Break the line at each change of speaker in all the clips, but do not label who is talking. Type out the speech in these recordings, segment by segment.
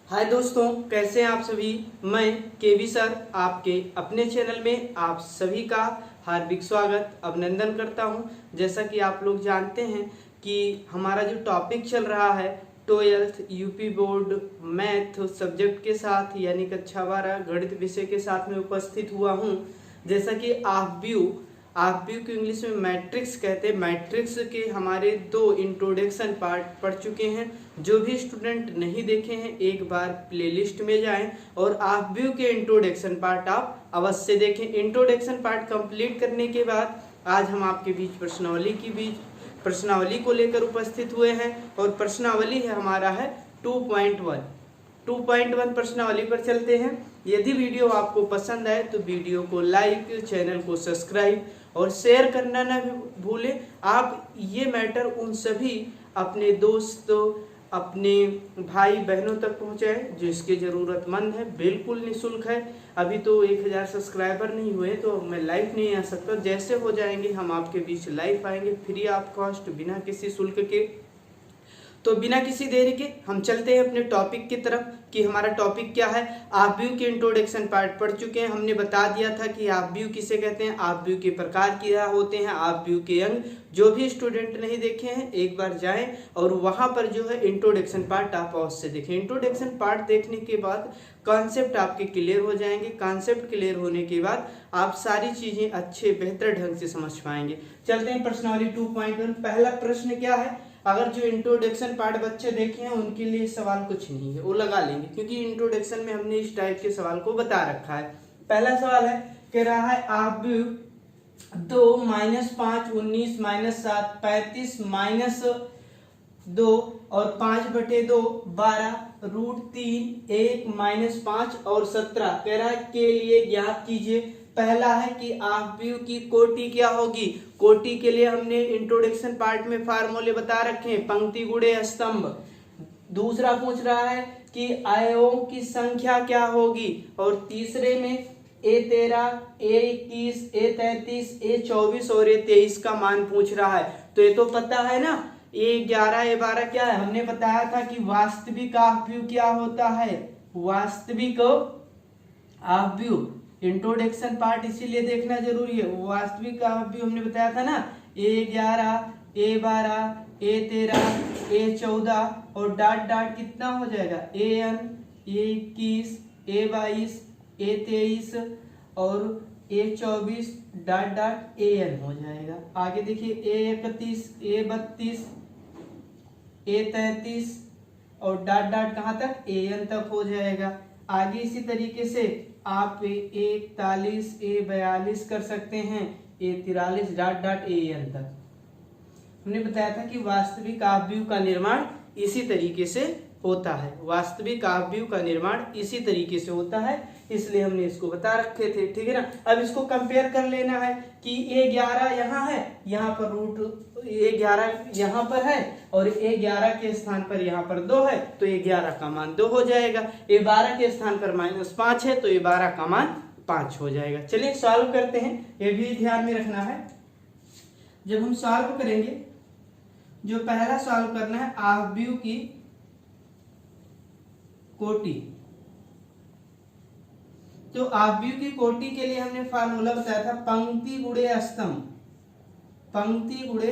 हाय दोस्तों, कैसे हैं आप सभी। मैं केवी सर आपके अपने चैनल में आप सभी का हार्दिक स्वागत अभिनंदन करता हूं। जैसा कि आप लोग जानते हैं कि हमारा जो टॉपिक चल रहा है 12th UP board math subject के साथ यानी कक्षा 12 गणित विषय के साथ में उपस्थित हुआ हूं। जैसा कि आप व्यू को इंग्लिश में मैट्रिक्स कहते हैं। मैट्रिक्स के हमारे 2 इंट्रोडक्शन पार्ट पढ़ चुके हैं। जो भी स्टूडेंट नहीं देखे हैं एक बार प्लेलिस्ट में जाएं और आप व्यू के इंट्रोडक्शन पार्ट आप अवश्य देखें। इंट्रोडक्शन पार्ट कंप्लीट करने के बाद आज हम आपके बीच प्रश्नावली को लेकर उपस्थित हुए हैं और प्रश्नावली है हमारा है 2.1 प्रश्नावली पर चलते हैं। यदि वीडियो आपको पसंद आए तो वीडियो को लाइक, चैनल को सब्सक्राइब और शेयर करना ना भूलें। आप ये मैटर उन सभी अपने दोस्तों, अपने भाई बहनों तक पहुंचाएं जो इसके ज़रूरतमंद है। बिल्कुल निःशुल्क है। अभी तो 1000 सब्सक्राइबर नहीं हुए तो मैं लाइव नहीं आ सकता। जैसे हो जाएंगे हम आपके बीच लाइव आएंगे फ्री ऑफ कॉस्ट, बिना किसी शुल्क के। तो बिना किसी देरी के हम चलते हैं अपने टॉपिक की तरफ कि हमारा टॉपिक क्या है। आप व्यू के इंट्रोडक्शन पार्ट पढ़ चुके हैं। हमने बता दिया था कि आप व्यू किसे कहते हैं, आप व्यू के प्रकार क्या होते हैं, आप व्यू के अंग। जो भी स्टूडेंट नहीं देखे हैं एक बार जाएं और वहां पर जो है इंट्रोडक्शन पार्ट आप अवश्य देखें। इंट्रोडक्शन पार्ट देखने के बाद कॉन्सेप्ट आपके क्लियर हो जाएंगे। कॉन्सेप्ट क्लियर होने के बाद आप सारी चीजें अच्छे बेहतर ढंग से समझ पाएंगे। चलते हैं प्रश्नावली 2.1। पहला प्रश्न क्या है। अगर जो इंट्रोडक्शन पार्ट बच्चे देखे हैं उनके लिए सवाल कुछ नहीं है, वो लगा लेंगे क्योंकि इंट्रोडक्शन में हमने इस टाइप के सवाल को बता रखा है। पहला सवाल है, कह रहा है आप 2 -5 19 -7 35 -2 और 5/2 12 √3 1 -5 और 17 कह रहा है के लिए ज्ञात कीजिए। पहला है कि आप व्यू की कोटि क्या होगी। कोटि के लिए हमने इंट्रोडक्शन पार्ट में फार्मूले बता रखे हैं, पंक्ति गुणे स्तंभ। दूसरा पूछ रहा है कि आयों की संख्या क्या होगी और तीसरे में A13 A21 A33 A24 और A23 का मान पूछ रहा है। तो ये तो पता है ना, A11 A12 क्या है। हमने बताया था कि वास्तविक आप व्यू क्या होता है। वास्तविक आप व्यू इंट्रोडक्शन पार्ट इसीलिए देखना जरूरी है। वास्तविक आप व्यू हमने बताया था ना, A11 A12 A13 A14 और डॉट डॉट कितना हो जाएगा AN A21 A22 A23 और A24 डॉट डॉट AN हो जाएगा। आगे देखिए A31 A32 A33 और डॉट डॉट कहाँ तक AN तक हो जाएगा। आगे इसी तरीके से आप A41 A42 कर सकते हैं, A43 डॉट डॉट AN तक। हमने बताया था कि वास्तविक आप व्यू का निर्माण इसी तरीके से होता है। वास्तविक आप व्यू का निर्माण इसी तरीके से होता है, इसलिए हमने इसको बता रखे थे, ठीक है ना। अब इसको कंपेयर कर लेना है कि A11 यहाँ है, यहाँ पर √A11 यहाँ पर है और A11 के स्थान पर यहाँ पर 2 है तो A11 का मान 2 हो जाएगा। A12 के स्थान पर -5 है तो A12 का मान 5 हो जाएगा। चलिए सॉल्व करते हैं, ये भी ध्यान में रखना है। जब हम सॉल्व करेंगे, जो पहला सॉल्व करना है आप व्यू की कोटि। तो आप व्यू की कोटि के लिए हमने फार्मूला बताया था पंक्ति गुणे स्तंभ। पंक्ति गुणे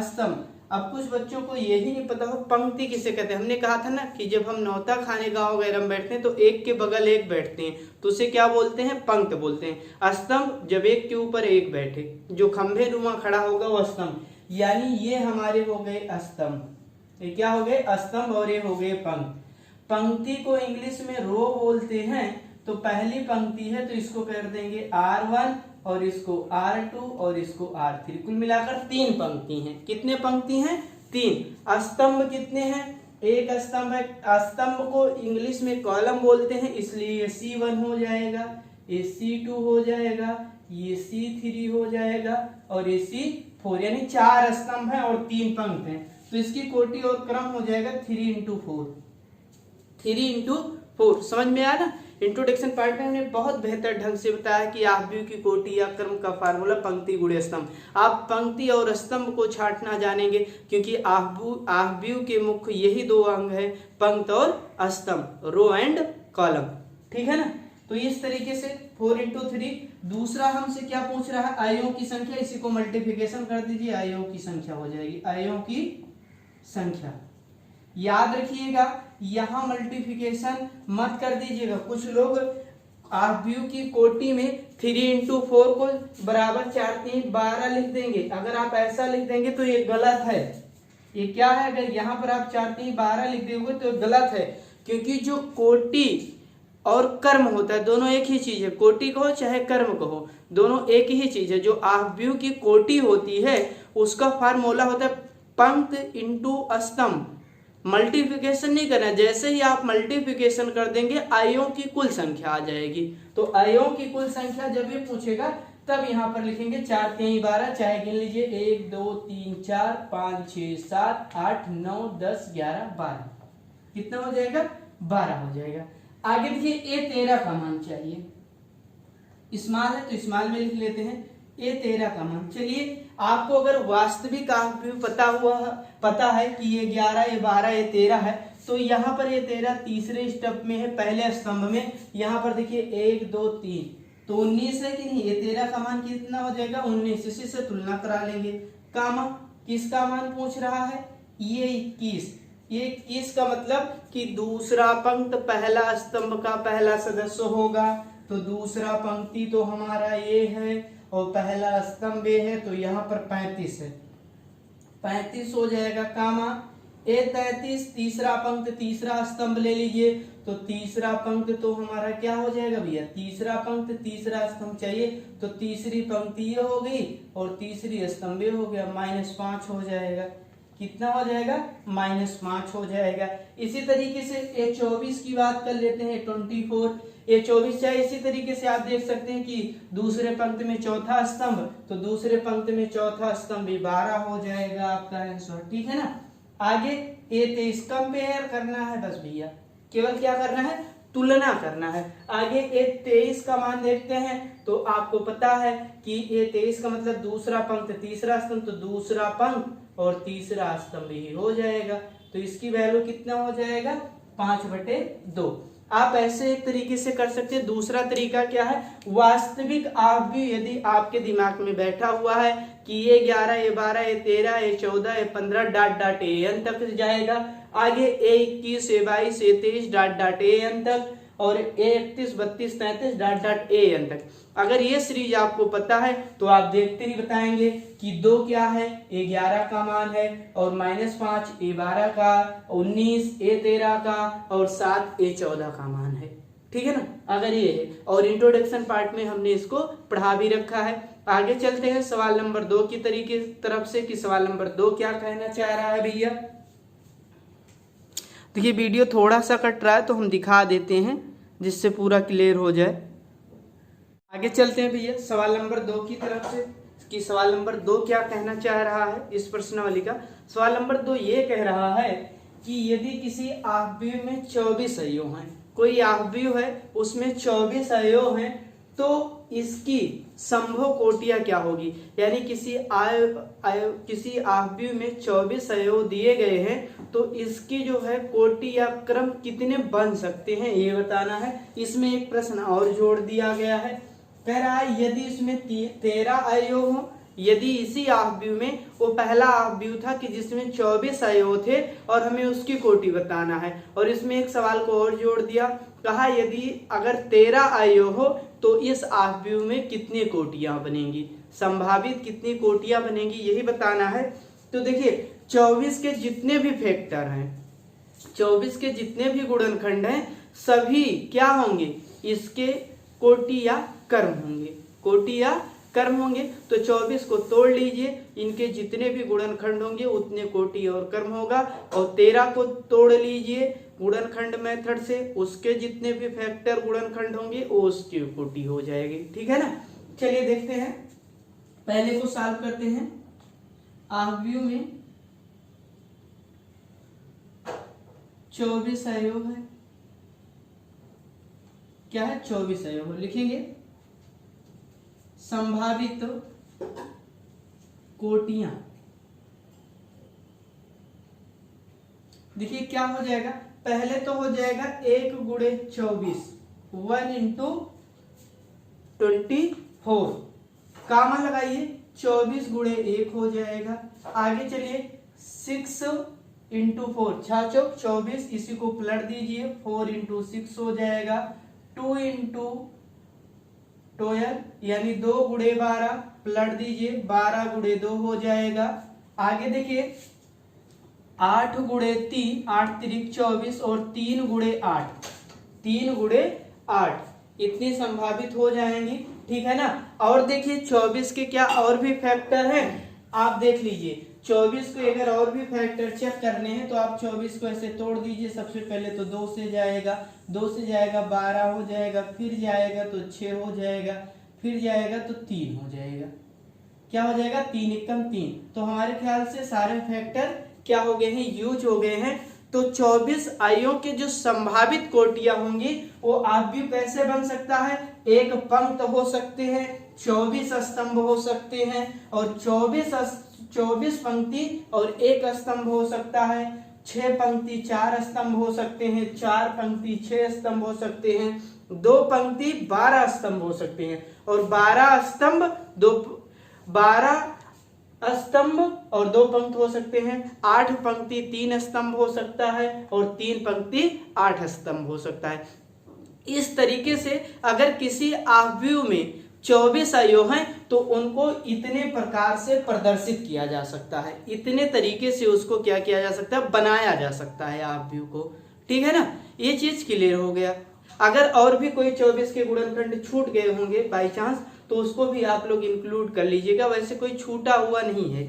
स्तंभ। अब कुछ बच्चों को यही नहीं पता हो पंक्ति किसे कहते हैं। हमने कहा था ना कि जब हम नौता खाने गांव वगैरह में बैठते हैं तो एक के बगल एक बैठते हैं तो उसे क्या बोलते हैं, पंक्त बोलते हैं। स्तंभ जब एक के ऊपर एक बैठे, जो खंभे नुमा खड़ा होगा वो स्तंभ। यानी ये हमारे हो गए स्तंभ, ये क्या हो गए स्तंभ और ये हो गए पंक्त। पंक्ति को इंग्लिश में रो बोलते हैं। तो पहली पंक्ति है तो इसको कर देंगे R1 और इसको R2 और इसको R3, कुल मिलाकर 3 पंक्ति हैं। कितने पंक्ति हैं, 3। स्तंभ कितने हैं, एक स्तंभ है। स्तंभ को इंग्लिश में कॉलम बोलते हैं, इसलिए ये C1 हो जाएगा, ये C2 हो जाएगा, ये C3 हो जाएगा और ये C4, यानी 4 स्तंभ हैं और 3 पंक्ति हैं। तो इसकी कोटि और क्रम हो जाएगा 3 × 4। 3 × 4 समझ में आया ना। इंट्रोडक्शन पार्ट में हमने बहुत बेहतर ढंग से बताया कि आहव्यूह की कोटि या क्रम का फार्मूला पंक्ति गुणे स्तंभ। आप पंक्ति और स्तंभ को छांटना जानेंगे, क्योंकि आहव्यूह के मुख्य यही दो अंग है, पंक्ति और स्तंभ, रो एंड कॉलम। ठीक है ना। तो इस तरीके से 4 × 3। दूसरा हमसे क्या पूछ रहा है, आयों की संख्या। इसी को मल्टीप्लिकेशन कर दीजिए, आयों की संख्या हो जाएगी, आयों की संख्या। याद रखिएगा यहां मल्टीप्लिकेशन मत कर दीजिएगा। कुछ लोग आहव्यूह की कोटि में 3 × 4 को बराबर 4 3 12 लिख देंगे। अगर आप ऐसा लिख देंगे तो ये गलत है। ये क्या है, अगर यहाँ पर आप 4 3 12 लिख दोगे तो गलत है, क्योंकि जो कोटि और कर्म होता है दोनों एक ही चीज है। कोटि कहो चाहे कर्म कहो, दोनों एक ही चीज है। जो आहव्यूह की कोटि होती है उसका फार्मूला होता है पंक्ति × स्तंभ। मल्टीप्लिकेशन नहीं करना, जैसे ही आप मल्टीप्लिकेशन कर देंगे आयों की कुल संख्या आ जाएगी। तो आयों की कुल संख्या जब ये पूछेगा तब यहाँ पर लिखेंगे 4 3 12, चाहे गिन लीजिए 1 2 3 4 5 6 7 8 9 10 11 12। कितना हो जाएगा, 12 हो जाएगा। आगे देखिए A13 का मान चाहिए। स्मॉल है तो स्मॉल में लिख लेते हैं A13 का मान। चलिए आपको अगर वास्तविक आहव्यूह पता है कि ये 11 ये 12 ये 13 है, तो यहाँ पर ये 13 तीसरे स्टेप में है, पहले स्तंभ में। यहाँ पर देखिए 1 2 3, तो 19 है कि नहीं। ये 13 का मान कितना हो जाएगा, 19। इसी से तुलना करा लेंगे। कामा किसका मान पूछ रहा है, ये 21। ये 21 का मतलब कि दूसरा पंक्ति पहला स्तंभ का पहला सदस्य होगा। तो दूसरा पंक्ति तो हमारा ये है और पहला स्तंभ ये है, तो यहाँ पर 35 है, 35 हो जाएगा। कामा A33 तीसरा पंक्ति तीसरा स्तंभ ले लीजिए, तो तीसरा पंक्ति तो हमारा क्या हो जाएगा भैया, तीसरा पंक्ति तीसरा स्तंभ चाहिए, तो तीसरी पंक्ति ये हो गई और तीसरी स्तंभ ये हो गया, -5 हो जाएगा। कितना हो जाएगा, -5 हो जाएगा। इसी तरीके से A24 की बात कर लेते हैं, 24 A24 चाहे इसी तरीके से आप देख सकते हैं कि दूसरे पंक्ति में चौथा स्तंभ, तो दूसरे पंक्ति में चौथा स्तंभ भी 12 हो जाएगा आपका आंसर। ठीक है ना। आगे A23 कंपेयर करना है बस भैया, केवल क्या करना है, तुलना करना है। आगे A23 का मान देखते हैं, तो आपको पता है कि A23 का मतलब दूसरा पंक्ति तीसरा स्तंभ, तो दूसरा पंक्ति और तीसरा स्तंभ ही हो जाएगा। तो इसकी वैल्यू कितना हो जाएगा, 5/2। आप ऐसे एक तरीके से कर सकते हैं। दूसरा तरीका क्या है, वास्तविक आहव्यूह यदि आपके दिमाग में बैठा हुआ है कि ये 11 ये 12 ये 13 ये 14 ये 15 डॉट AN तक जाएगा, आगे A21 A22 A23 dot AN तक, और A31 32 33 डॉट AN तक। अगर ये सीरीज आपको पता है तो आप देखते ही बताएंगे कि 2 क्या है, A11 का मान है, और -5 A12 का, 19 A13 का, और 7 A14 का मान है। ठीक है ना। अगर ये है, और इंट्रोडक्शन पार्ट में हमने इसको पढ़ा भी रखा है। आगे चलते हैं सवाल नंबर 2 की तरफ से कि सवाल नंबर 2 क्या कहना चाह रहा है भैया। देखिए वीडियो थोड़ा सा कट रहा है तो हम दिखा देते हैं जिससे पूरा क्लियर हो जाए। आगे चलते हैं भैया सवाल नंबर 2 की तरफ से कि सवाल नंबर 2 क्या कहना चाह रहा है इस प्रश्नावली का। सवाल नंबर 2 ये कह रहा है कि यदि किसी आहव्यूह में 24 अवयव हैं, कोई आहव्यूह है उसमें 24 अवयव हैं, तो इसकी संभव कोटियां क्या होगी। यानी किसी आहव्यूह में 24 अवयव दिए गए हैं, तो इसकी जो है कोटि या क्रम कितने बन सकते हैं ये बताना है। इसमें एक प्रश्न और जोड़ दिया गया है, कह रहा है यदि इसमें 13 अवयव हो, यदि इसी आहव्यूह में, वो पहला आहव्यूह था कि जिसमें 24 अवयव थे और हमें उसकी कोटि बताना है। और इसमें एक सवाल को और जोड़ दिया, कहा यदि अगर 13 अवयव हो तो इस आहव्यूह में कितनी कोटियां बनेंगी, संभावित कितनी कोटियां बनेंगी यही बताना है। तो देखिए 24 के जितने भी फैक्टर हैं, 24 के जितने भी गुणनखंड हैं, सभी क्या होंगे, इसके कोटि या कर्म होंगे, कोटि या कर्म होंगे। तो 24 को तोड़ लीजिए, इनके जितने भी गुणनखंड होंगे उतने कोटि और कर्म होगा, और 13 को तोड़ लीजिए गुणनखंड मेथड से, उसके जितने भी फैक्टर गुणनखंड होंगे वो उसकी कोटि हो जाएगी। ठीक है ना। चलिए देखते हैं, पहले को सॉल्व करते हैं। आहव्यूह में 24 अवयव है, क्या है 24 अवयव लिखेंगे। संभावित कोटियां, देखिए क्या हो जाएगा, पहले तो हो जाएगा 1 गुणे 24, 1 इंटू 24, कामा लगाइए 24 गुणे 1 हो जाएगा। आगे चलिए 6 इंटू 4, 6 चौक 24, इसी को पलट दीजिए 4 इंटू 6 हो जाएगा। 2 इंटू 12 यानी 2 गुणे 12, पलट दीजिए 12 गुणे 2 हो जाएगा। आगे देखिए 8 गुणे 3, 8 त्रिक 24 और 3 गुणे 8, 3 गुणे 8, इतनी संभावित हो जाएंगी, ठीक है ना। और देखिए 24 के क्या और भी फैक्टर हैं, आप देख लीजिए। 24 को अगर और भी फैक्टर चेक करने हैं तो आप 24 को ऐसे तोड़ दीजिए। सबसे पहले तो 2 से जाएगा, 2 से जाएगा 12 हो जाएगा, फिर जाएगा तो 6 हो जाएगा, फिर जाएगा तो 3 हो जाएगा। क्या हो जाएगा, 3 एकम 3। तो हमारे ख्याल से सारे फैक्टर क्या हो गए हैं, यूज हो गए हैं। तो 24 आइयों के जो संभावित कोटियां होंगी वो आप भी कैसे बन सकता है, एक पंक्त हो सकते हैं, 24 स्तंभ हो सकते हैं, और 24 पंक्ति और एक स्तंभ हो सकता है, 6 पंक्ति 4 स्तंभ हो सकते हैं, 4 पंक्ति 6 स्तंभ हो सकते हैं, 2 पंक्ति 12 स्तंभ हो सकते हैं, और 12 स्तंभ और 2 पंक्ति हो सकते हैं, 8 पंक्ति 3 स्तंभ हो सकता है, और 3 पंक्ति 8 स्तंभ हो सकता है। इस तरीके से अगर किसी आव्यूह में 24 अवयव हैं तो उनको इतने प्रकार से प्रदर्शित किया जा सकता है, इतने तरीके से उसको क्या किया जा सकता है, बनाया जा सकता है आव्यूह को, ठीक है ना। ये चीज क्लियर हो गया। अगर और भी कोई 24 के गुणनखंड छूट गए होंगे बाई चांस तो उसको भी आप लोग इंक्लूड कर लीजिएगा। वैसे कोई छूटा हुआ नहीं है,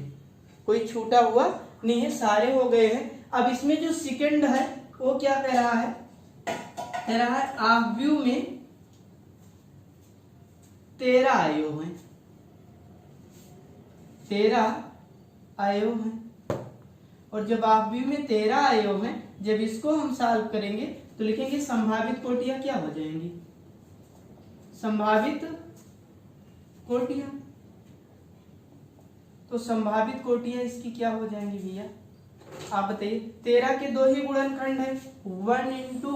कोई छूटा हुआ नहीं है, सारे हो गए हैं। अब इसमें जो सेकंड है वो क्या कह रहा है, कह रहा है आव्यूह में 13 अवयव हैं, 13 अवयव हैं। और जब आव्यूह में 13 अवयव हैं, जब इसको हम सॉल्व करेंगे तो लिखेंगे संभावित कोटियां क्या हो जाएंगी, संभावित कोटियां। तो संभावित कोटियां इसकी क्या हो जाएंगी भैया, आप बताइए। 13 के 2 ही गुणनखंड है, 1 इंटू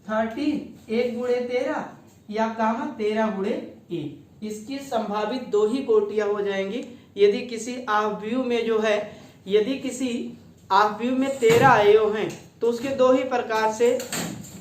13, 1 गुणे 13 या कामा 13 गुणे 1, इसकी संभावित 2 ही कोटियां हो जाएंगी। यदि किसी आव्यूह में जो है, यदि किसी आव्यूह में 13 अवयव हैं तो उसके 2 ही प्रकार से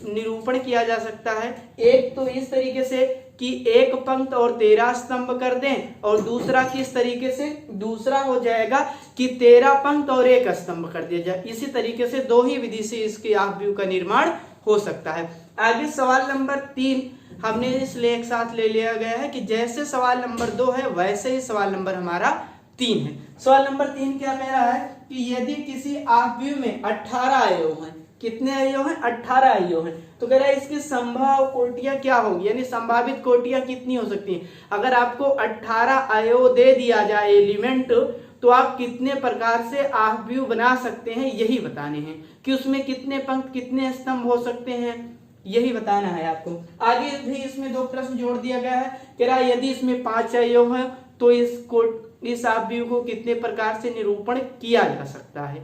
निरूपण किया जा सकता है। एक तो इस तरीके से कि एक पंक्त और 13 स्तंभ कर दें, और दूसरा किस तरीके से, दूसरा हो जाएगा कि 13 पंक्त और 1 स्तंभ कर दिया जाए। इसी तरीके से 2 ही विधि से इसके आव्यूह का निर्माण हो सकता है। आगे सवाल नंबर 3 हमने इसलिए एक साथ ले लिया गया है कि जैसे सवाल नंबर 2 है वैसे ही सवाल नंबर हमारा 3 है। सवाल नंबर 3 क्या कह रहा है कि यदि किसी आव्यूह में 18 अवयव हैं, कितने अवयव हैं, 18 अवयव हैं, तो कह रहा है इसकी संभाव कोटियां क्या होगी, यानी संभावित कोटियां कितनी हो सकती हैं। अगर आपको 18 अवयव दे दिया जाए एलिमेंट, तो आप कितने प्रकार से आव्यूह बना सकते हैं यही बताने हैं, कि उसमें कितने पंक्त कितने स्तंभ हो सकते हैं यही बताना है आपको। आगे भी इसमें 2 प्रश्न जोड़ दिया गया है, कह रहा है यदि इसमें 5 अवयव है तो इस आव्यूह को कितने प्रकार से निरूपण किया जा सकता है।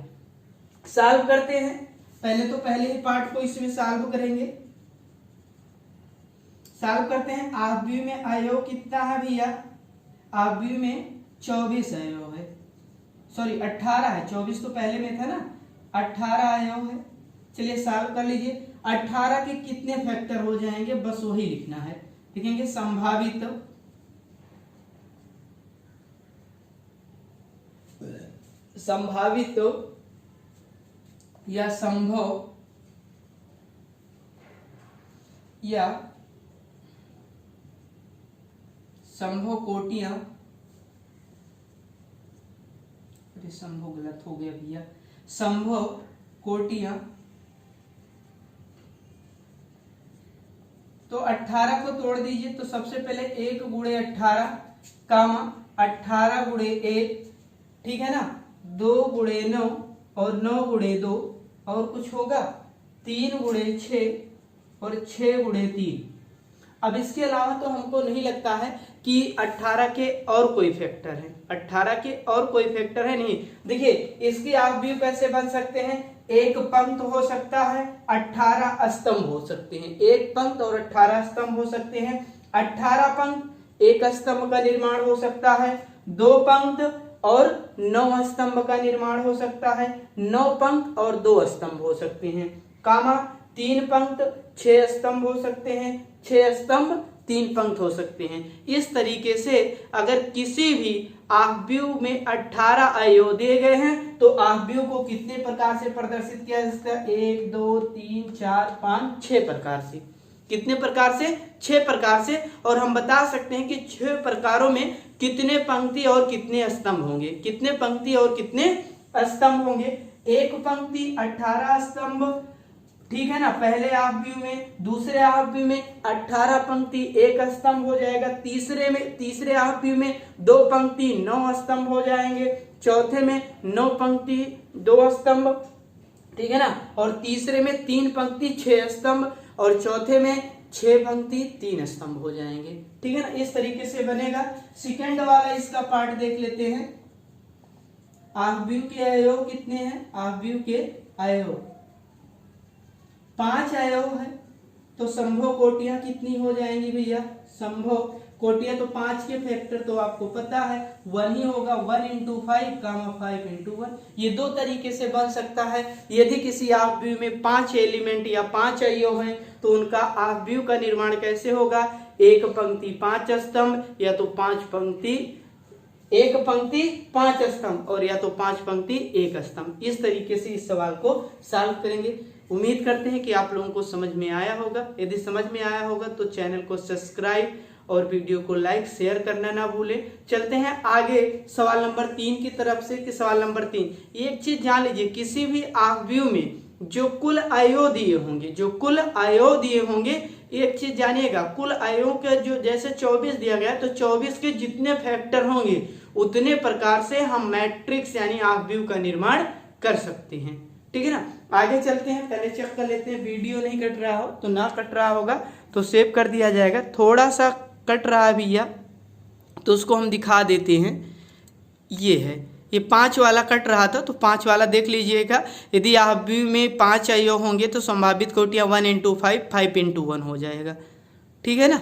सॉल्व करते हैं, पहले ही पार्ट को इसमें सॉल्व करेंगे। सॉल्व करते हैं। आव्यूह में अवयव कितना है भैया, आव्यूह में 24 अवयव है, सॉरी 18 है, 24 तो पहले में था ना, 18 अवयव है। चलिए सॉल्व कर लीजिए। 18 के कितने फैक्टर हो जाएंगे, बस वही लिखना है। लिखेंगे संभावित या संभव या संभव कोटियां, अरे संभव गलत हो गया भैया, संभव कोटियां। तो 18 को तोड़ दीजिए, तो सबसे पहले 1 गुणे 18 कामा 18 गुणे 1, ठीक है ना, 2 गुणे 9 और 9 गुणे 2, और कुछ होगा 3 गुणे 6 और 6 गुणे 3। अब इसके अलावा तो हमको नहीं लगता है कि 18 के और कोई फैक्टर है, 18 के और कोई फैक्टर है नहीं। देखिए इसकी आप व्यू कैसे बन सकते हैं, एक पंक्त हो सकता है, 18 स्तंभ हो सकते हैं, एक पंक्त और 18 स्तंभ हो सकते हैं। 18 पंक्त एक स्तंभ का निर्माण हो सकता है, 2 पंक्त और 9 स्तंभ का निर्माण हो सकता है, 9 पंक्त और 2 स्तंभ हो सकते हैं, कामा 3 पंक्त 6 स्तंभ हो सकते हैं, 6 स्तंभ 3 पंक्त हो सकते हैं। इस तरीके से अगर किसी भी आव्यूह में 18 अवयव दिए गए हैं तो आव्यूह को कितने प्रकार से प्रदर्शित किया जा सकता है, 1 2 3 4 5 6 प्रकार से। कितने प्रकार से, 6 प्रकार से। और हम बता सकते हैं कि 6 प्रकारों में कितने पंक्ति और कितने स्तंभ होंगे, कितने पंक्ति और कितने स्तंभ होंगे। एक पंक्ति 18 स्तंभ, ठीक है ना, पहले आव्यूह में। दूसरे आव्यूह में 18 पंक्ति 1 स्तंभ हो जाएगा। तीसरे आव्यूह में 2 पंक्ति 9 स्तंभ हो जाएंगे। चौथे में 9 पंक्ति 2 स्तंभ, ठीक है ना। और तीसरे में 3 पंक्ति 6 स्तंभ और चौथे में 6 पंक्ति 3 स्तंभ हो जाएंगे, ठीक है ना। इस तरीके से बनेगा। सेकंड वाला इसका पार्ट देख लेते हैं। आव्यूह के अवयव कितने हैं, आव्यूह के अवयव 5 अवयव है तो संभव कोटियां कितनी हो जाएंगी भैया, संभव कोटियां तो 5 के फैक्टर तो आपको पता है 1 ही होगा, 1 × 5 5 × 1। ये 2 तरीके से बन सकता है। यदि किसी आव्यूह में 5 एलिमेंट या 5 अवयव हैं तो उनका आव्यूह का निर्माण कैसे होगा, 1 पंक्ति 5 स्तंभ या तो 5 पंक्ति 1 पंक्ति 5 स्तंभ और या तो 5 पंक्ति 1 स्तंभ। इस तरीके से इस सवाल को सॉल्व करेंगे। उम्मीद करते हैं कि आप लोगों को समझ में आया होगा। यदि समझ में आया होगा तो चैनल को सब्सक्राइब और वीडियो को लाइक शेयर करना ना भूलें। चलते हैं आगे सवाल नंबर 3 की तरफ से। कि सवाल नंबर 3, एक चीज जान लीजिए, किसी भी आव्यूह में जो कुल अवयव दिए होंगे, जो कुल अवयव दिए होंगे, एक चीज जानिएगा, कुल अवयवों के जो जैसे 24 दिया गया तो 24 के जितने फैक्टर होंगे उतने प्रकार से हम मैट्रिक्स यानी आव्यूह का निर्माण कर सकते हैं, ठीक है ना। आगे चलते हैं, पहले चेक कर लेते हैं वीडियो नहीं कट रहा हो तो, ना कट रहा होगा तो सेव कर दिया जाएगा। थोड़ा सा कट रहा है भैया तो उसको हम दिखा देते हैं। ये है, ये 5 वाला कट रहा था तो 5 वाला देख लीजिएगा। यदि आव्यूह में 5 अवयव होंगे तो संभावित कोटियां 1 × 5 5 × 1 हो जाएगा, ठीक है ना।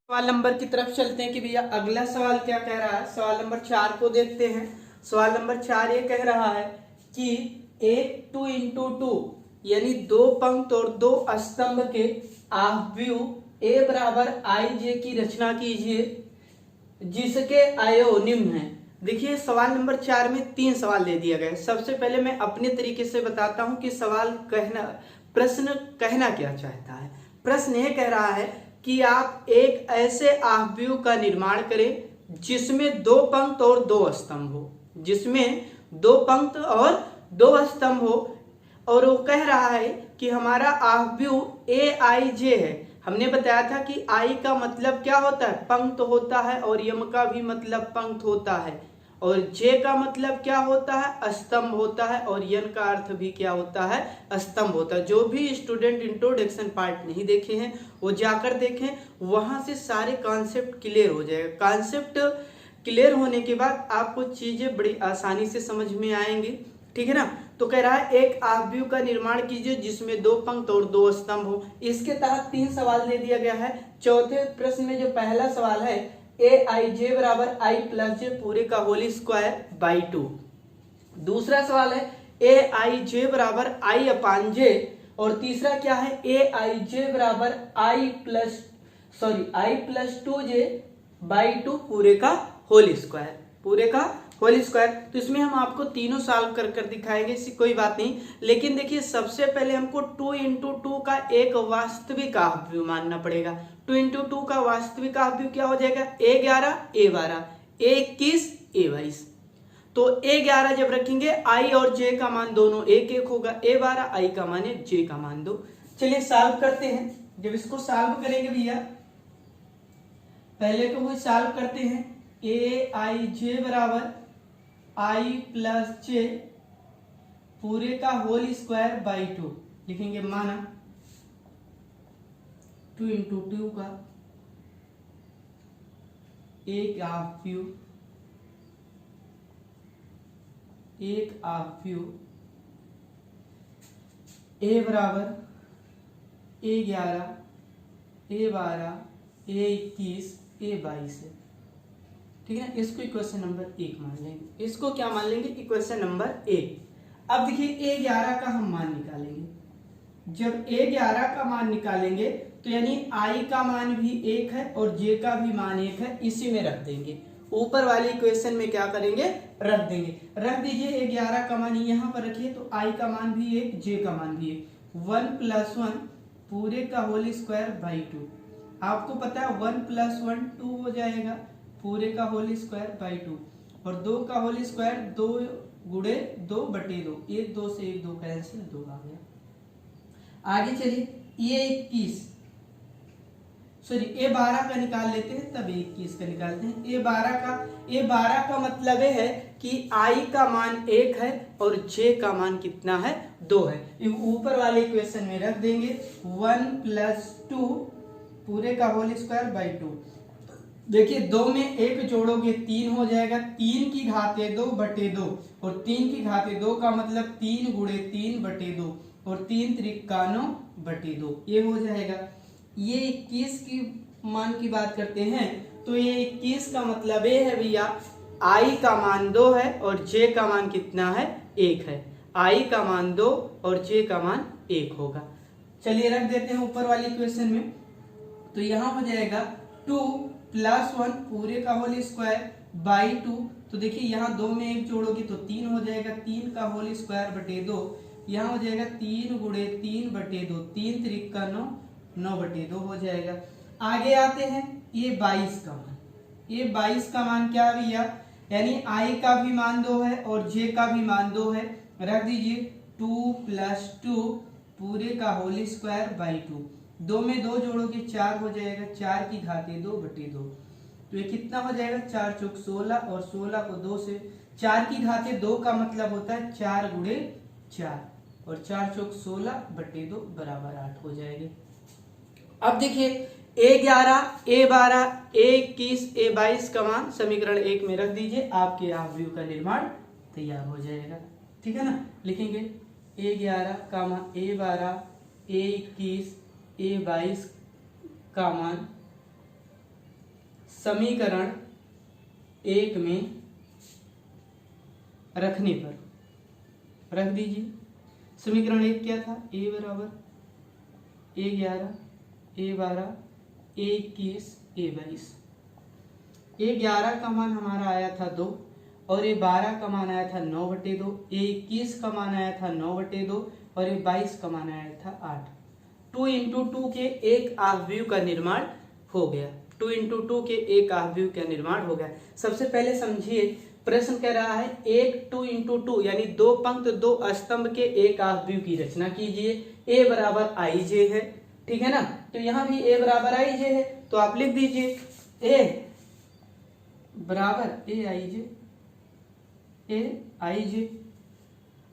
सवाल नंबर की तरफ चलते हैं कि भैया अगला सवाल क्या कह रहा है। सवाल नंबर 4 को देखते हैं। सवाल नंबर 4 ये कह रहा है कि एक 2 × 2 यानी 2 पंक्त और 2 स्तंभ के आव्यूह A बराबर IJ की रचना कीजिए जिसके अवयव निम्न हैं। देखिए सवाल नंबर 4 में 3 सवाल दे दिया गया है। सबसे पहले मैं अपने तरीके से बताता हूं कि प्रश्न कहना क्या चाहता है। प्रश्न ये कह रहा है कि आप एक ऐसे आव्यूह का निर्माण करें जिसमें 2 पंक्त और 2 स्तंभ हो, जिसमें 2 पंक्त और 2 स्तंभ हो। और वो कह रहा है कि हमारा आव्यूह AIJ है। हमने बताया था कि I का मतलब क्या होता है, पंक्त होता है, और M का भी मतलब पंक्त होता है, और J का मतलब क्या होता है, स्तंभ होता है, और N का अर्थ भी क्या होता है, स्तंभ होता है। जो भी स्टूडेंट इंट्रोडक्शन पार्ट नहीं देखे हैं वो जाकर देखें, वहां से सारे कॉन्सेप्ट क्लियर हो जाएगा। कॉन्सेप्ट क्लियर होने के बाद आपको चीजें बड़ी आसानी से समझ में आएंगी, ठीक है ना। तो कह रहा है एक आव्यूह का निर्माण कीजिए जिसमें 2 पंक्त और 2 स्तंभ हो। इसके तहत 3 सवाल दे दिया गया है। चौथे प्रश्न में जो पहला सवाल है AIJ बराबर I + J पूरे का होल स्क्वायर बाई 2। दूसरा सवाल है AIJ बराबर I/J, और तीसरा क्या है AIJ बराबर I + 2J बाई 2 पूरे का होल स्क्वायर, पूरे का होल स्क्वायर। तो इसमें हम आपको तीनों सॉल्व कर दिखाएंगे, इसकी कोई बात नहीं। लेकिन देखिए सबसे पहले हमको 2 × 2 का एक वास्तविक आव्यूह मानना पड़ेगा। 2 × 2 का वास्तविक आव्यूह क्या हो जाएगा, A11 A12 A21 A22। तो A11 जब रखेंगे I और J का मान दोनों 1 1 होगा, A12 I का मान है, J का मान 2। चलिए सॉल्व करते हैं। जब इसको सॉल्व करेंगे भैया पहले तो वो सॉल्व करते हैं। AIJ बराबर I + J पूरे का होल स्क्वायर बाई 2 लिखेंगे, माना 2 इंटू 2 का एक हाफ व्यू, एक हाफ व्यू ए बराबर A11, A12, A21, A22 है। ठीक है, इसको इक्वेशन नंबर 1 मान लेंगे। इसको क्या मान लेंगे? Equation number 1। अब देखिए A11 का हम मान निकालेंगे। जब A11 का मान निकालेंगे तो यानी I का मान भी 1 है और J का भी मान 1 है, इसी में रख देंगे। ऊपर वाली इक्वेशन में क्या करेंगे? रख देंगे। रख दीजिए, A11 का मान यहाँ पर रखिए तो I का मान भी 1, J का मान भी 1। 1 + 1 पूरे का होल स्क्वायर बाई 2। आपको पता है 1 + 1 2 हो जाएगा, पूरे का होल स्क्वायर बाई 2, और 2 का होल स्क्वायर 2 गुणे 2/2, 1 2 से 1 2 कैंसिल, 2 आ गया। आगे चलिए, ये 21 सॉरी A12 का निकाल लेते हैं, तब 21 का निकालते हैं। A12 का मतलब है कि I का मान 1 है और J का मान कितना है? 2 है। ऊपर वाले इक्वेशन में रख देंगे 1 + 2 पूरे का होल स्क्वायर बाई 2। देखिए 2 में 1 जोड़ोगे 3 हो जाएगा, 3 की घाते 2/2, और 3 की घाते 2 का मतलब 3 गुणे 3/2, और 3 त्रिका 9/2, ये हो जाएगा। ये 21 की मान की बात करते हैं तो ये 21 का मतलब ये है भैया I का मान 2 है और J का मान कितना है? 1 है। I का मान 2 और J का मान 1 होगा। चलिए रख देते हैं ऊपर वाली इक्वेशन में, तो यहाँ हो जाएगा 2 + 1 पूरे का होल स्क्वायर बाई 2। तो देखिए यहाँ 2 में 1 जोड़ोगे तो 3 हो जाएगा, 3 का होल स्क्वायर बटे 2, यहाँ हो जाएगा 3 गुणे 3/2, 3 त्रिका 9, 9/2 हो जाएगा। आगे आते हैं, ये 22 का मान, ये 22 का मान क्या है भैया? यानी I का भी मान 2 है और J का भी मान 2 है। रख दीजिए 2 + 2 पूरे का होल स्क्वायर बाई 2। 2 में 2 जोड़ोगे 4 हो जाएगा, 4 की घाते 2/2, तो ये कितना हो जाएगा? 4 चौक 16, और 16 को 2 से 4 की घाते 2 का मतलब होता है 4 गुणे 4, और 4 चौक 16/2 बराबर 8 हो जाएंगे। अब देखिए A11, A12, A21, A22 का मान समीकरण 1 में रख दीजिए, आपके हाफ व्यू का निर्माण तैयार हो जाएगा। ठीक है ना? लिखेंगे A11 का मान, A12, A21, A22 का मान समीकरण 1 में रखने पर रख दीजिए। समीकरण 1 क्या था? A बराबर A11, A12, A21, A22। A11 का मान हमारा आया था 2, और A12 का मान आया था 9/2, A21 का मान आया था 9/2, और A22 का मान आया था 8। 2 × 2 के एक हाफ व्यू का निर्माण हो गया। 2 × 2 के एक हाफ व्यू का निर्माण हो गया। सबसे पहले समझिए, प्रश्न कह रहा है एक 2 × 2 यानी 2 पंक्त 2 स्तंभ के एक हाफ व्यू की रचना कीजिए। A बराबर IJ है, ठीक है ना? तो यहाँ भी A बराबर IJ है, तो आप लिख दीजिए A बराबर AIJ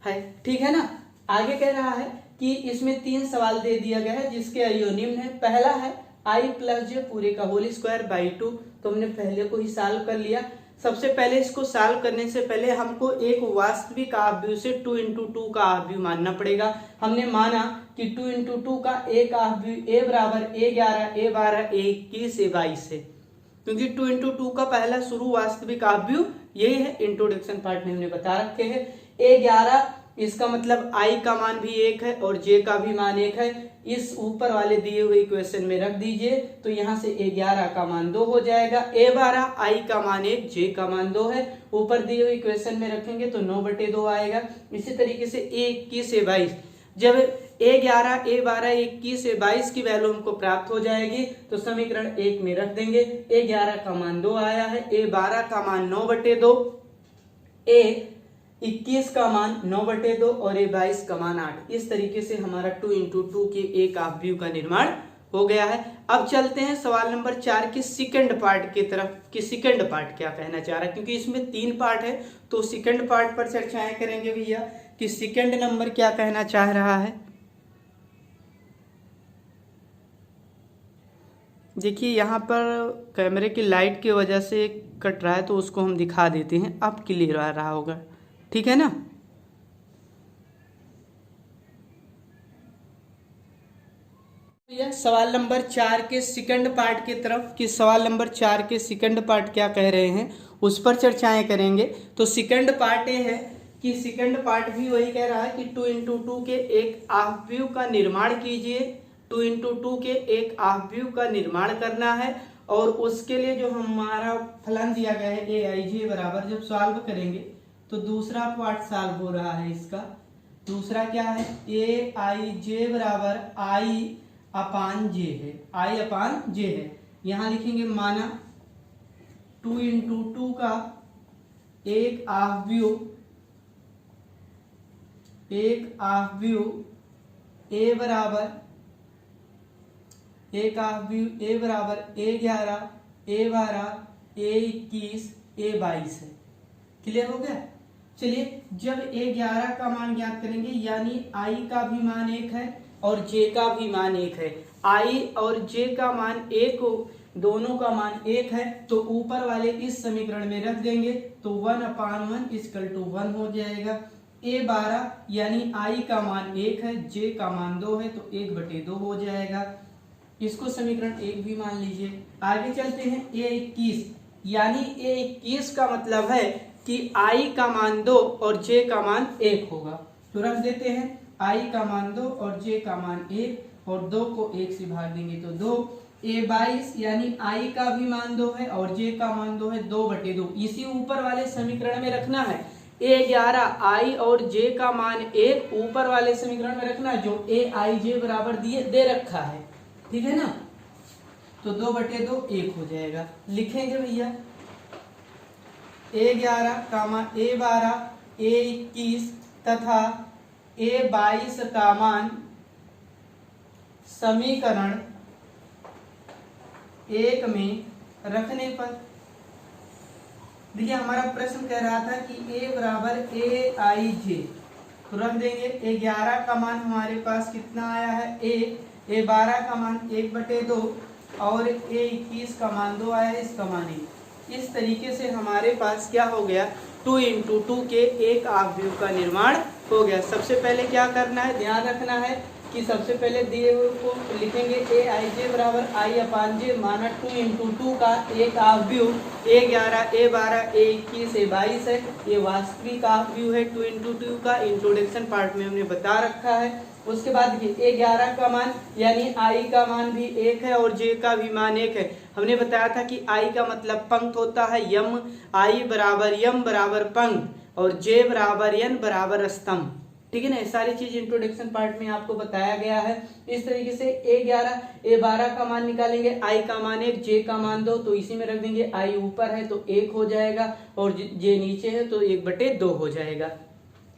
है, ठीक है ना? आगे कह रहा है कि इसमें 3 सवाल दे दिया गया है जिसके अयो निम्न है। पहला है I + J पूरे का होल स्क्वायर बाई 2, तो हमने पहले को ही सॉल्व कर लिया। सबसे पहले इसको सॉल्व करने से पहले हमको एक वास्तविक हाफ व्यू से 2 × 2 का हाफ व्यू मानना पड़ेगा। हमने माना कि 2 × 2 का एक हाफ व्यू A बराबर A11, A12, A21, A22 है, क्योंकि 2 × 2 का पहला शुरू वास्तविक हाफ व्यू यही है। इंट्रोडक्शन पार्ट में हमने बता रखे हैं। A11 इसका मतलब I का मान भी 1 है और J का भी मान 1 है। इस ऊपर वाले दिए हुए इक्वेशन में रख दीजिए, तो यहाँ से A11 का मान 2 हो जाएगा। A12 I का मान 1, J का मान 2 है। ऊपर दिए हुए इक्वेशन में रखेंगे तो 9/2 आएगा। इसी तरीके से A21, A22, जब A11, A12, A21, A22 की वैल्यू हमको प्राप्त हो जाएगी तो समीकरण 1 में रख देंगे। A11 का मान 2 आया है, A12 का मान 9/2, A21 का मान 9/2 और A22 का मान 8। इस तरीके से हमारा 2 × 2 के एक हाफ व्यू का निर्माण हो गया है। अब चलते हैं सवाल नंबर 4 के सेकंड पार्ट की तरफ कि सेकंड पार्ट क्या कहना चाह रहा है, क्योंकि इसमें 3 पार्ट है तो सेकंड पार्ट पर चर्चाएं करेंगे भैया कि सेकंड नंबर क्या कहना चाह रहा है। देखिए यहाँ पर कैमरे की लाइट की वजह से कट रहा है, तो उसको हम दिखा देते हैं, अब क्लियर आ रहा होगा, ठीक है ना। यह सवाल नंबर 4 के सेकंड पार्ट की तरफ, कि सवाल नंबर 4 के सेकंड पार्ट क्या कह रहे हैं उस पर चर्चाएं करेंगे। तो सेकंड पार्ट ये है कि सेकंड पार्ट भी वही कह रहा है कि 2x2 के एक हाफ व्यू का निर्माण कीजिए। 2x2 के एक हाफ व्यू का निर्माण करना है, और उसके लिए जो हमारा फलन दिया गया है ए आई जे बराबर, जब सॉल्व करेंगे तो दूसरा पार्ट सॉल्व हो रहा है इसका। दूसरा क्या है, ए आई जे बराबर आई अपान जे है, आई अपान जे है। यहां लिखेंगे माना 2x2 का एक हाफ व्यू, एक हाफ व्यू ए बराबर, एक हाफ व्यू ए बराबर A11, A12, A21, A22 है। क्लियर हो गया। चलिए, जब A11 का मान ज्ञात करेंगे, यानी I का भी मान 1 है और J का भी मान 1 है। I और J का मान 1 हो, दोनों का मान 1 है, तो ऊपर वाले इस समीकरण में रख देंगे, तो 1/1 = 1 हो जाएगा। A12 यानी I का मान 1 है, J का मान 2 है, तो 1/2 हो जाएगा। इसको समीकरण 1 भी मान लीजिए। आगे चलते हैं, A21 यानी A21 का मतलब है कि I का मान 2 और J का मान 1 होगा, तो रख देते हैं I का मान 2 और J का मान 1, और 2 को 1 से भाग देंगे तो 2। A22 यानी I का भी मान 2 है और J का मान 2 है, 2/2 इसी ऊपर वाले समीकरण में रखना है। A11 I और J का मान 1 ऊपर वाले समीकरण में रखना है, जो AIJ बराबर दे रखा है, ठीक है ना। तो 2/2 1 हो जाएगा। लिखेंगे भैया A11, A12, A21 तथा A22 का मान समीकरण 1 में रखने पर, देखिए हमारा प्रश्न कह रहा था कि A बराबर AIJ, तो रख देंगे। A11 का मान हमारे पास कितना आया है A12 का मान 1/2 और A21 का मान 2 आया है, इसका मान 1। इस तरीके से हमारे पास क्या हो गया, 2x2 के एक हाफ व्यू का निर्माण हो गया। सबसे पहले क्या करना है, ध्यान रखना है कि सबसे पहले दिए हुए को लिखेंगे AIJ बराबर I/J, माना 2x2 का एक half view A11, A12, A21, A22 है। ये वास्तविक हाफ व्यू है 2x2 का, इंट्रोडक्शन पार्ट में हमने बता रखा है। उसके बाद A11 का मान यानी I का मान भी 1 है और J का भी मान 1 है। हमने बताया था कि I का मतलब पंक्ति होता है, यम I बराबर यम बराबर पंक्ति और J बराबर N बराबर स्तंभ, ठीक है ना। ये सारी चीज इंट्रोडक्शन पार्ट में आपको बताया गया है। इस तरीके से A11, A12 का मान निकालेंगे, I का मान 1, J का मान 2, तो इसी में रख देंगे। I ऊपर है तो 1 हो जाएगा और J नीचे है तो 1/2 हो जाएगा।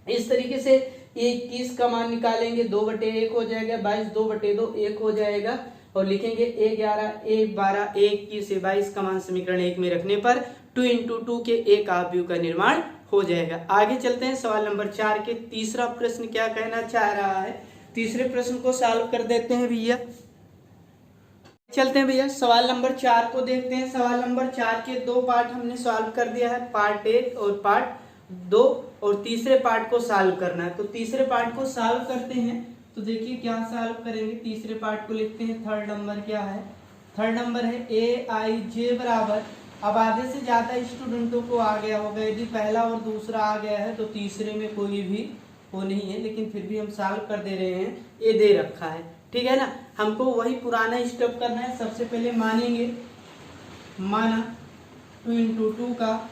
इस तरीके से 21 का मान निकालेंगे, 2/1 हो जाएगा, 22 2/2 1 हो जाएगा, और लिखेंगे A11, A12, A21, A22 का मान समीकरण 1 में रखने पर 2x2 के एक हाफ व्यू का निर्माण हो जाएगा। आगे चलते हैं, सवाल नंबर 4 के तीसरा प्रश्न क्या कहना चाह रहा है, तीसरे प्रश्न को सॉल्व कर देते हैं भैया। चलते हैं भैया, सवाल नंबर 4 को देखते हैं। सवाल नंबर 4 के 2 पार्ट हमने सॉल्व कर दिया है, पार्ट 1 और पार्ट 2, और तीसरे पार्ट को सॉल्व करना है। तो तीसरे पार्ट को सॉल्व करते हैं, तो देखिए क्या सॉल्व करेंगे। तीसरे पार्ट को लिखते हैं, थर्ड नंबर क्या है, थर्ड नंबर है AIJ बराबर, अब आधे से ज्यादा स्टूडेंटों को आ गया होगा, यदि पहला और दूसरा आ गया है तो तीसरे में कोई भी वो नहीं है, लेकिन फिर भी हम सॉल्व कर दे रहे हैं, ये दे रखा है, ठीक है ना। हमको वही पुराना स्टेप करना है। सबसे पहले मानेंगे, माना 2x2 का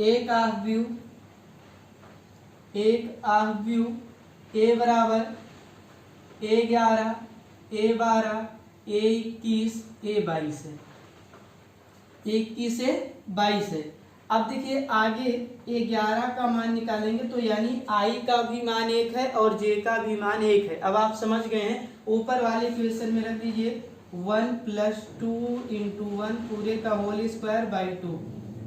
एक हाफ व्यू, एक हाफ व्यू A बराबर A11, A12, A21, A22 है, 21 से 22 है। अब देखिए आगे A11 का मान निकालेंगे, तो यानी I का भी मान 1 है और J का भी मान 1 है। अब आप समझ गए हैं, ऊपर वाले इक्वेशन में रख दीजिए 1 + 2 × 1 पूरे का होल स्क्वायर बाई 2।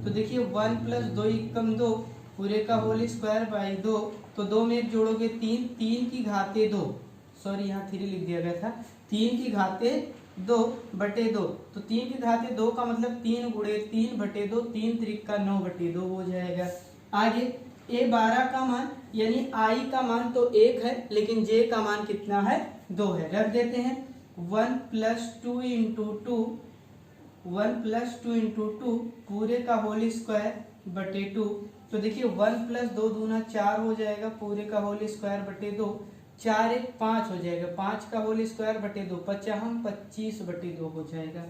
तो देखिए 1 + 2 = 2 पूरे का होल स्क्वायर बाई 2, तो 2 में 1 जोड़ोगे 3, 3 की घाते 2, सॉरी यहाँ 3 लिख दिया गया था, 3 की घाते 2/2। तो 3 की घात 2 का मतलब 3 गुणे 3/2, 3 त्रिक का 9/2 हो जाएगा। आगे A12 का मान यानी I का मान तो 1 है, लेकिन J का मान कितना है 2 है। रख देते हैं 1 + 2 × 2, 1 + 2 × 2 पूरे का होल स्क्वायर बटे 2। तो देखिए 1 + 2 दूना 4 हो जाएगा, पूरे का होल स्क्वायर बटे 2, 4 1 5 हो जाएगा, 5 का होल स्क्वायर बटे 2, 25/2 हो जाएगा।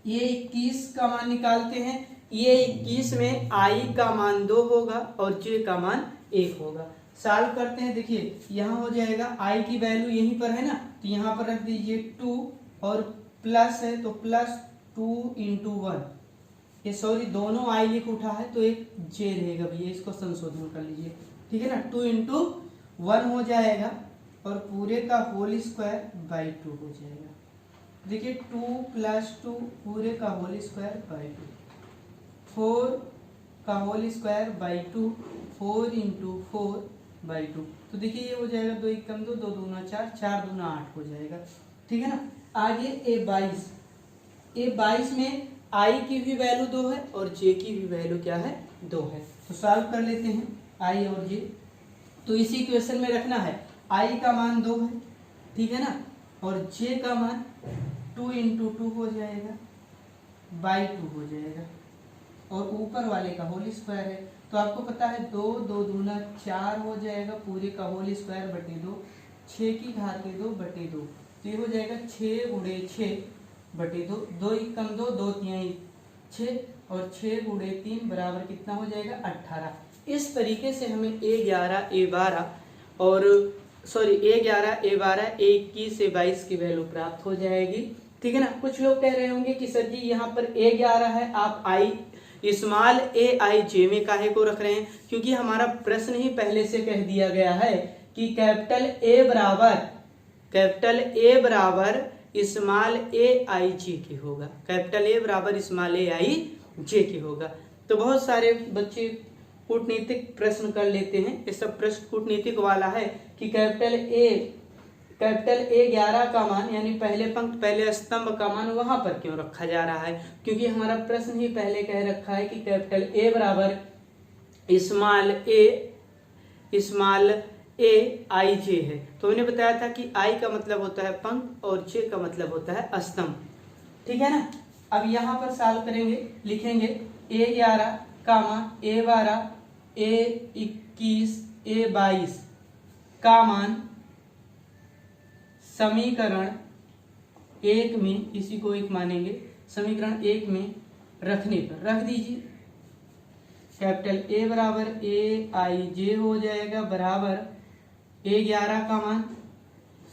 ये 21 का मान निकालते हैं। ये 21 में I का मान 2 होगा और J का मान 1 होगा। सॉल्व करते हैं। देखिए यहाँ हो जाएगा I की वैल्यू यहीं पर है ना, तो यहाँ पर रख दीजिए 2 और प्लस है तो +2 × 1। ये सॉरी दोनों I लिख उठा है तो एक J रहेगा भैया, इसको संशोधन कर लीजिए, ठीक है ना। 2 × 1 हो जाएगा और पूरे का होल स्क्वायर बाई 2 हो जाएगा। देखिए 2 + 2 पूरे का होल स्क्वायर बाई 2, 4 का होल स्क्वायर बाई 2, 4 × 4/2। तो देखिए ये हो जाएगा 2 × 1 = 2, 2 दूना 4, 4 दूना 8 हो जाएगा, ठीक है ना। आगे A22 में I की भी वैल्यू 2 है और J की भी वैल्यू क्या है 2 है। तो सॉल्व कर लेते हैं I और J। तो इसी इक्वेशन में रखना है I का मान 2 है, ठीक है ना, और J का मान 2 × 2 हो जाएगा बाई 2 हो जाएगा और ऊपर वाले का होल स्क्वायर है। तो आपको पता है 2 2 दूना 4 हो जाएगा, पूरे का होल स्क्वायर बटे 2, 6 की घात 2/2। तो ये हो जाएगा 6 गुणे 6/2, 2 × 1 = 2, 2 × 3 = 6 और 6 गुणे 3 बराबर कितना हो जाएगा 18। इस तरीके से हमें A11 A12 और A11 A12 A21 A22 की वैल्यू प्राप्त हो जाएगी, ठीक है ना। कुछ लोग कह रहे होंगे कि सर जी यहाँ पर A11 है, आप स्मॉल AIJ में काहे को रख रहे हैं, क्योंकि हमारा प्रश्न ही पहले से कह दिया गया है कि कैपिटल A बराबर स्मॉल AIJ की होगा, कैपिटल A बराबर स्मॉल AIJ की होगा। तो बहुत सारे बच्चे कूटनीतिक प्रश्न कर लेते हैं, ये सब प्रश्न कूटनीतिक वाला है कि कैपिटल A 11 का मान यानी पहले पंक्ति पहले स्तंभ का मान वहां पर क्यों रखा जा रहा है, क्योंकि हमारा प्रश्न ही पहले कह रखा है कि कैपिटल A बराबर स्मॉल AIJ है। तो उन्हें बताया था कि I का मतलब होता है पंक्ति और J का मतलब होता है स्तंभ, ठीक है ना। अब यहाँ पर सॉल्व करेंगे, लिखेंगे A11 का मान A12 A21 A22 का मान समीकरण 1 में, इसी को 1 मानेंगे, समीकरण 1 में रखने पर रख दीजिए। कैपिटल A बराबर AIJ हो जाएगा बराबर A11 का मान,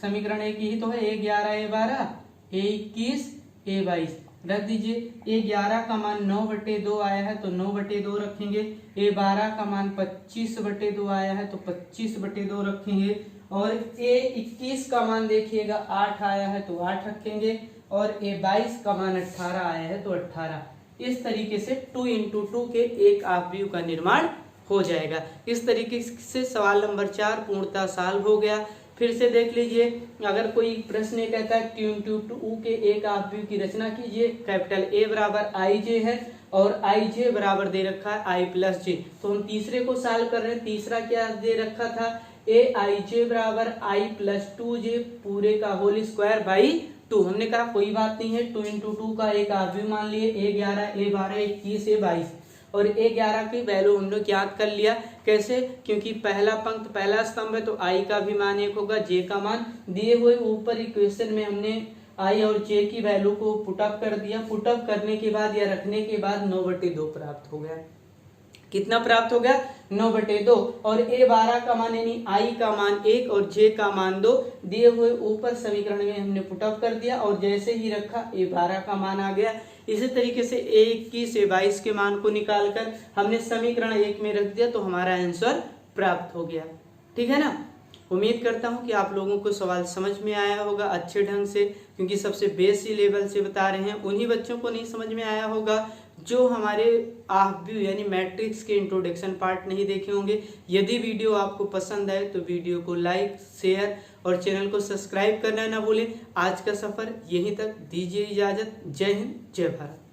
समीकरण 1 ही तो है, A11 A12 A21 A22 रख दीजिए। A11 का मान 9/2 आया है तो 9/2 रखेंगे, A12 का मान 25/2 आया है तो 25/2 रखेंगे, और A21 का मान देखिएगा 8 आया है तो 8 रखेंगे, और A22 का मान 18 आया है तो 18। इस तरीके से 2 × 2 के एक आव्यूह का निर्माण हो जाएगा। इस तरीके से सवाल नंबर 4 पूर्णतः सॉल्व हो गया। फिर से देख लीजिए, अगर कोई प्रश्न कहता है 2 × 2 के एक आव्यूह की रचना कीजिए, कैपिटल A बराबर IJ है और IJ बराबर दे रखा है I + J। तो हम तीसरे को सॉल्व कर रहे हैं। तीसरा क्या दे रखा था, AIJ बराबर I + 2J पूरे का होल स्क्वायर बाई 2। हमने कहा कोई बात नहीं है, 2 × 2 का एक आव्यूह मान लिए, A11 A12 A21 A22, और A11 की वैल्यू हम लोग याद कर लिया। कैसे, क्योंकि पहला पंक्ति पहला स्तंभ है तो I का भी मान 1 होगा, J का मान दिए हुए ऊपर इक्वेशन में हमने I और J की वैल्यू को पुटअप कर दिया। पुटअप करने के बाद या रखने के बाद 9/2 प्राप्त हो गया। कितना प्राप्त हो गया 9/2, और A12 का मान यानी I का मान 1 और J का मान 2 दिए हुए ऊपर समीकरण में हमने पुटअप कर दिया, और जैसे ही रखा A12 का मान आ गया। इसी तरीके से A21 A22 के मान को निकालकर हमने समीकरण 1 में रख दिया तो हमारा आंसर प्राप्त हो गया, ठीक है ना। उम्मीद करता हूं कि आप लोगों को सवाल समझ में आया होगा अच्छे ढंग से, क्योंकि सबसे बेसिक लेवल से बता रहे हैं। उन्हीं बच्चों को नहीं समझ में आया होगा जो हमारे हाफ व्यू यानी मैट्रिक्स के इंट्रोडक्शन पार्ट नहीं देखे होंगे। यदि वीडियो आपको पसंद आए तो वीडियो को लाइक, शेयर और चैनल को सब्सक्राइब करना ना भूलें। आज का सफ़र यहीं तक, दीजिए इजाज़त। जय हिंद, जय भारत।